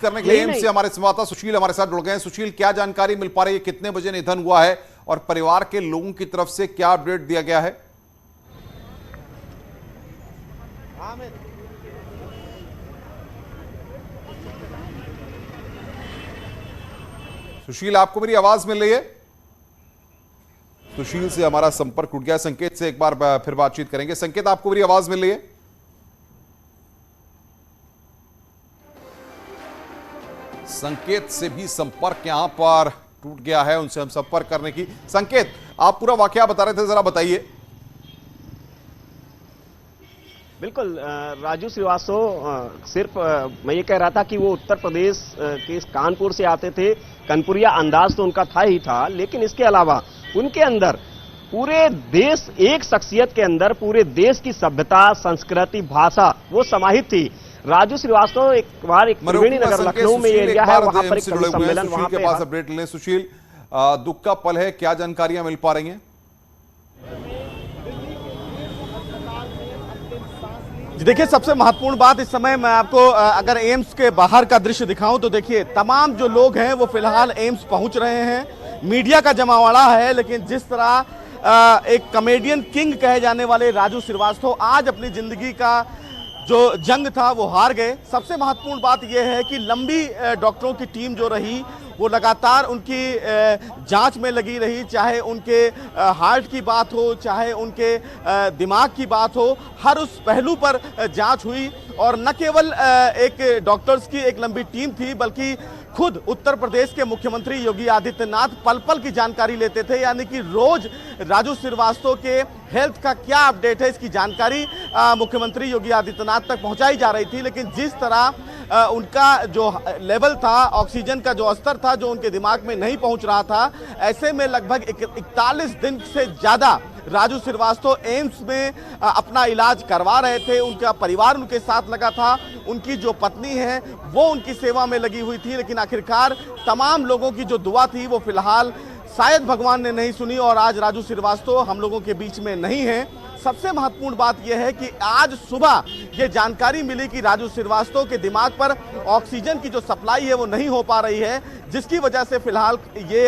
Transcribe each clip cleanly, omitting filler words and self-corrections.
करने के लिए एम्स से हमारे संवाददाता सुशील हमारे साथ जुड़ गए हैं। सुशील, क्या जानकारी मिल पा रही है, कितने बजे निधन हुआ है और परिवार के लोगों की तरफ से क्या अपडेट दिया गया है? सुशील, आपको मेरी आवाज मिल रही है? सुशील से हमारा संपर्क टूट गया। संकेत से एक बार फिर बातचीत करेंगे। संकेत, आपको मेरी आवाज मिल रही है? संकेत से भी संपर्क यहां पर टूट गया है, उनसे हम संपर्क करने की। संकेत, आप पूरा वाकया बता रहे थे, जरा बताइए। बिल्कुल राजू श्रीवास्तव, सिर्फ मैं ये कह रहा था कि वो उत्तर प्रदेश के कानपुर से आते थे। कानपुरिया अंदाज तो उनका था ही था, लेकिन इसके अलावा उनके अंदर पूरे देश, एक शख्सियत के अंदर पूरे देश की सभ्यता, संस्कृति, भाषा वो समाहित थी। राजू श्रीवास्तव एक बार एक त्रिवेणी नगर लखनऊ में एरिया है, वहां पर एक कवि सम्मेलन, वहां पे पास अपडेट लें। सुशील, दुख का पल है, क्या जानकारियां मिल पा रही हैं? देखिए, सबसे महत्वपूर्ण बात इस समय मैं आपको अगर एम्स के बाहर का दृश्य दिखाऊं तो देखिए, तमाम जो लोग हैं वो फिलहाल एम्स पहुंच रहे हैं। मीडिया का जमावड़ा है, लेकिन जिस तरह एक कॉमेडियन किंग कहे जाने वाले राजू श्रीवास्तव आज अपनी जिंदगी का जो जंग था वो हार गए। सबसे महत्वपूर्ण बात यह है कि लंबी डॉक्टरों की टीम जो रही वो लगातार उनकी जांच में लगी रही, चाहे उनके हार्ट की बात हो, चाहे उनके दिमाग की बात हो, हर उस पहलू पर जांच हुई। और न केवल एक डॉक्टर्स की एक लंबी टीम थी, बल्कि खुद उत्तर प्रदेश के मुख्यमंत्री योगी आदित्यनाथ पल पल की जानकारी लेते थे, यानी कि रोज राजू श्रीवास्तव के हेल्थ का क्या अपडेट है इसकी जानकारी मुख्यमंत्री योगी आदित्यनाथ तक पहुंचाई जा रही थी। लेकिन जिस तरह उनका जो लेवल था, ऑक्सीजन का जो स्तर था, जो उनके दिमाग में नहीं पहुंच रहा था, ऐसे में लगभग 41 दिन से ज्यादा राजू श्रीवास्तव एम्स में अपना इलाज करवा रहे थे। उनका परिवार उनके साथ लगा था, उनकी जो पत्नी है वो उनकी सेवा में लगी हुई थी। लेकिन आखिरकार तमाम लोगों की जो दुआ थी वो फिलहाल शायद भगवान ने नहीं सुनी और आज राजू श्रीवास्तव हम लोगों के बीच में नहीं है। सबसे महत्वपूर्ण बात यह है कि आज सुबह यह जानकारी मिली कि राजू श्रीवास्तव के दिमाग पर ऑक्सीजन की जो सप्लाई है वो नहीं हो पा रही है, जिसकी वजह से फिलहाल ये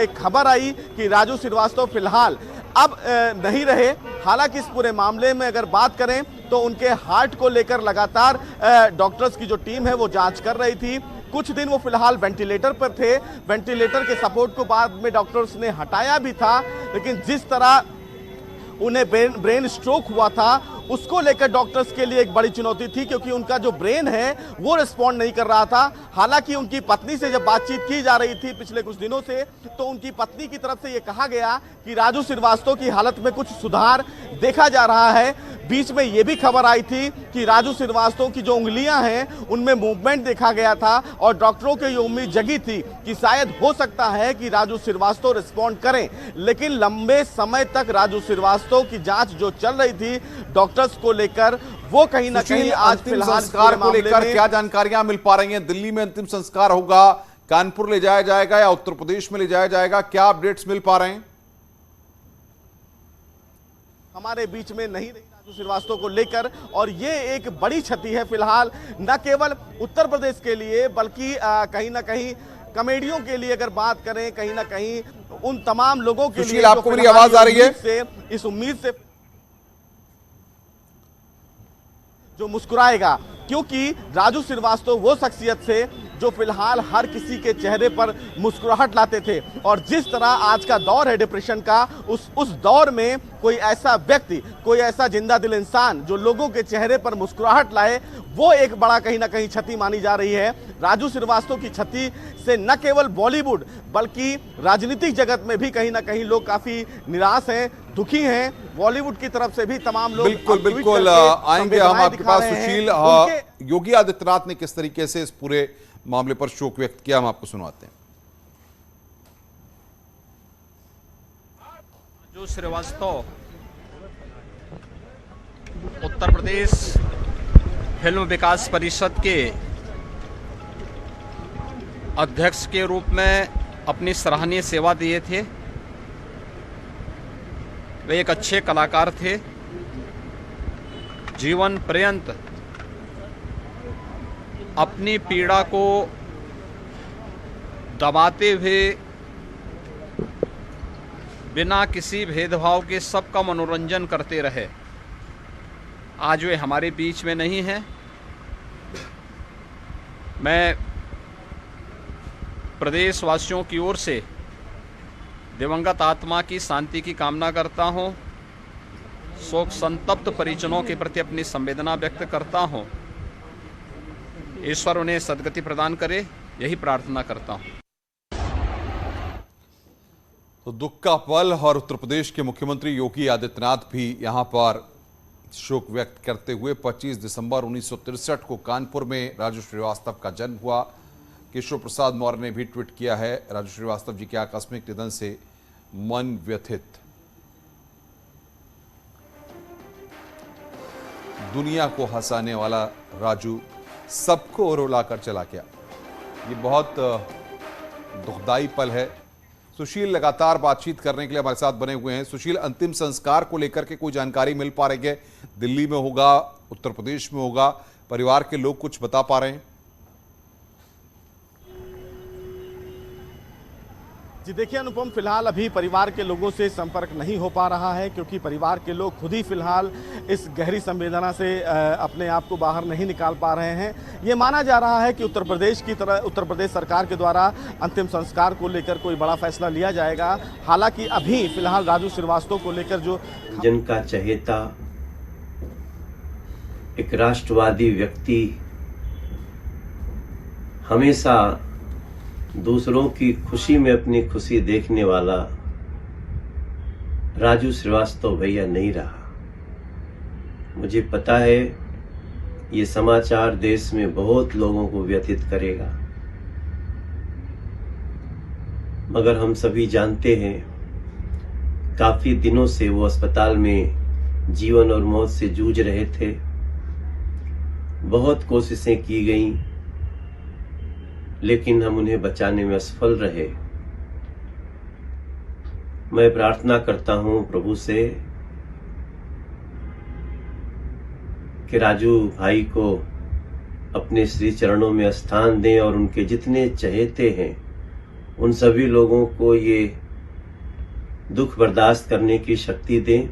एक खबर आई कि राजू श्रीवास्तव फिलहाल अब नहीं रहे। हालांकि इस पूरे मामले में अगर बात करें तो उनके हार्ट को लेकर लगातार डॉक्टर्स की जो टीम है वो जांच कर रही थी। कुछ दिन वो फिलहाल वेंटिलेटर पर थे, वेंटिलेटर के सपोर्ट को बाद में डॉक्टर्स ने हटाया भी था। लेकिन जिस तरह उन्हें ब्रेन स्ट्रोक हुआ था, उसको लेकर डॉक्टर्स के लिए एक बड़ी चुनौती थी, क्योंकि उनका जो ब्रेन है वो रिस्पॉन्ड नहीं कर रहा था। हालांकि उनकी पत्नी से जब बातचीत की जा रही थी पिछले कुछ दिनों से, तो उनकी पत्नी की तरफ से ये कहा गया कि राजू श्रीवास्तव की हालत में कुछ सुधार देखा जा रहा है। बीच में ये भी खबर आई थी कि राजू श्रीवास्तव की जो उंगलियां हैं उनमें मूवमेंट देखा गया था और डॉक्टरों की ये उम्मीद जगी थी कि शायद हो सकता है कि राजू श्रीवास्तव रिस्पॉन्ड करें। लेकिन लंबे समय तक राजू श्रीवास्तव की जांच जो चल रही थी डॉक्टर्स को लेकर, वो कहीं ना कहीं आज फिलहाल संस्कार को लेकर क्या जानकारियां मिल पा रही हैं? दिल्ली में अंतिम संस्कार होगा, कानपुर ले जाया जाएगा या उत्तर प्रदेश में ले जाया जाएगा, क्या अपडेट्स मिल पा रहे हैं? हमारे बीच में नहीं रही राजू श्रीवास्तव को लेकर, और ये एक बड़ी क्षति है फिलहाल न केवल उत्तर प्रदेश के लिए, बल्कि कहीं ना कहीं कॉमेडियों के लिए अगर बात करें, कहीं ना कहीं उन तमाम लोगों के लिए। आपको मेरी आवाज आ रही है? इस उम्मीद से जो मुस्कुराएगा, क्योंकि राजू श्रीवास्तव वो शख्सियत से जो फिलहाल हर किसी के चेहरे पर मुस्कुराहट लाते थे। और जिस तरह आज का दौर है डिप्रेशन का, उस दौर में कोई ऐसा व्यक्ति, कोई ऐसा जिंदा दिल इंसान जो लोगों के चेहरे पर मुस्कुराहट लाए, वो एक बड़ा कहीं ना कहीं क्षति मानी जा रही है। राजू श्रीवास्तव की क्षति से न केवल बॉलीवुड बल्कि राजनीतिक जगत में भी कहीं ना कहीं लोग काफी निराश हैं, दुखी हैं। बॉलीवुड की तरफ से भी तमाम लोग बिल्कुल आएंगे हम आपके पास। सुशील, योगी आदित्यनाथ ने किस तरीके से इस पूरे मामले पर शोक व्यक्त किया, हम आपको सुनवाते हैं। राजू श्रीवास्तव उत्तर प्रदेश फिल्म विकास परिषद के अध्यक्ष के रूप में अपनी सराहनीय सेवा दिए थे। वे एक अच्छे कलाकार थे, जीवन पर्यंत अपनी पीड़ा को दबाते हुए बिना किसी भेदभाव के सबका मनोरंजन करते रहे। आज वे हमारे बीच में नहीं हैं। मैं प्रदेशवासियों की ओर से दिवंगत आत्मा की शांति की कामना करता हूं। शोक संतप्त परिजनों के प्रति अपनी संवेदना व्यक्त करता हूं। ईश्वर उन्हें सद्गति प्रदान करे, यही प्रार्थना करता हूं। तो दुख का पल और उत्तर प्रदेश के मुख्यमंत्री योगी आदित्यनाथ भी यहां पर शोक व्यक्त करते हुए 25 दिसंबर 1963 को कानपुर में राजू श्रीवास्तव का जन्म हुआ। केशव प्रसाद मौर्य ने भी ट्वीट किया है, राजू श्रीवास्तव जी के आकस्मिक निधन से मन व्यथित। दुनिया को हंसाने वाला राजू सबको रुलाकर चला गया। ये बहुत दुखदाई पल है। सुशील लगातार बातचीत करने के लिए हमारे साथ बने हुए हैं। सुशील, अंतिम संस्कार को लेकर के कोई जानकारी मिल पा रही है? दिल्ली में होगा, उत्तर प्रदेश में होगा, परिवार के लोग कुछ बता पा रहे हैं? जी देखिए अनुपम, फिलहाल अभी परिवार के लोगों से संपर्क नहीं हो पा रहा है, क्योंकि परिवार के लोग खुद ही फिलहाल इस गहरी संवेदना से अपने आप को बाहर नहीं निकाल पा रहे हैं। ये माना जा रहा है कि उत्तर प्रदेश सरकार के द्वारा अंतिम संस्कार को लेकर कोई बड़ा फैसला लिया जाएगा। हालांकि अभी फिलहाल राजू श्रीवास्तव को लेकर जो जन का चहेता, एक राष्ट्रवादी व्यक्ति, हमेशा दूसरों की खुशी में अपनी खुशी देखने वाला राजू श्रीवास्तव भैया नहीं रहा। मुझे पता है ये समाचार देश में बहुत लोगों को व्यथित करेगा, मगर हम सभी जानते हैं काफी दिनों से वो अस्पताल में जीवन और मौत से जूझ रहे थे। बहुत कोशिशें की गईं, लेकिन हम उन्हें बचाने में असफल रहे। मैं प्रार्थना करता हूं प्रभु से कि राजू भाई को अपने श्री चरणों में स्थान दें और उनके जितने चहेते हैं उन सभी लोगों को ये दुख बर्दाश्त करने की शक्ति दें।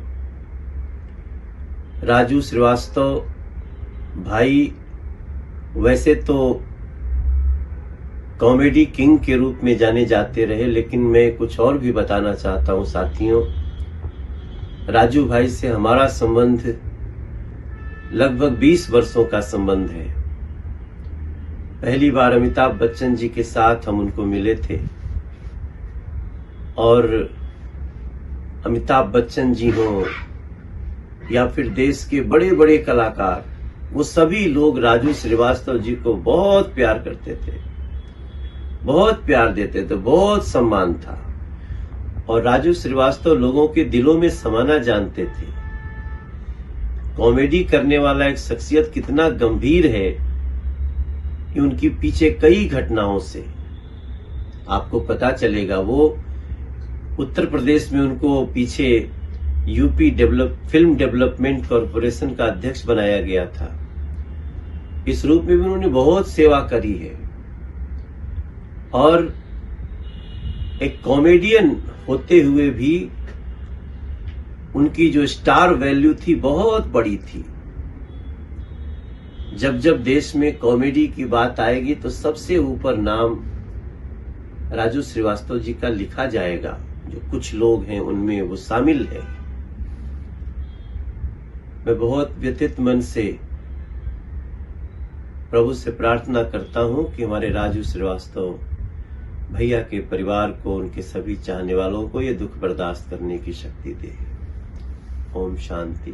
राजू श्रीवास्तव भाई वैसे तो कॉमेडी किंग के रूप में जाने जाते रहे, लेकिन मैं कुछ और भी बताना चाहता हूं साथियों। राजू भाई से हमारा संबंध लगभग 20 वर्षों का संबंध है। पहली बार अमिताभ बच्चन जी के साथ हम उनको मिले थे और अमिताभ बच्चन जी हो या फिर देश के बड़े बड़े कलाकार, वो सभी लोग राजू श्रीवास्तव जी को बहुत प्यार करते थे, बहुत प्यार देते थे, बहुत सम्मान था। और राजू श्रीवास्तव लोगों के दिलों में समाना जानते थे। कॉमेडी करने वाला एक शख्सियत कितना गंभीर है कि उनकी पीछे कई घटनाओं से आपको पता चलेगा। वो उत्तर प्रदेश में उनको पीछे यूपी फिल्म डेवलपमेंट कॉरपोरेशन का अध्यक्ष बनाया गया था। इस रूप में भी उन्होंने बहुत सेवा करी है और एक कॉमेडियन होते हुए भी उनकी जो स्टार वैल्यू थी बहुत बड़ी थी। जब जब देश में कॉमेडी की बात आएगी तो सबसे ऊपर नाम राजू श्रीवास्तव जी का लिखा जाएगा। जो कुछ लोग हैं उनमें वो शामिल है। मैं बहुत व्यथित मन से प्रभु से प्रार्थना करता हूं कि हमारे राजू श्रीवास्तव भैया के परिवार को, उनके सभी चाहने वालों को ये दुख बर्दाश्त करने की शक्ति दे। ओम शांति।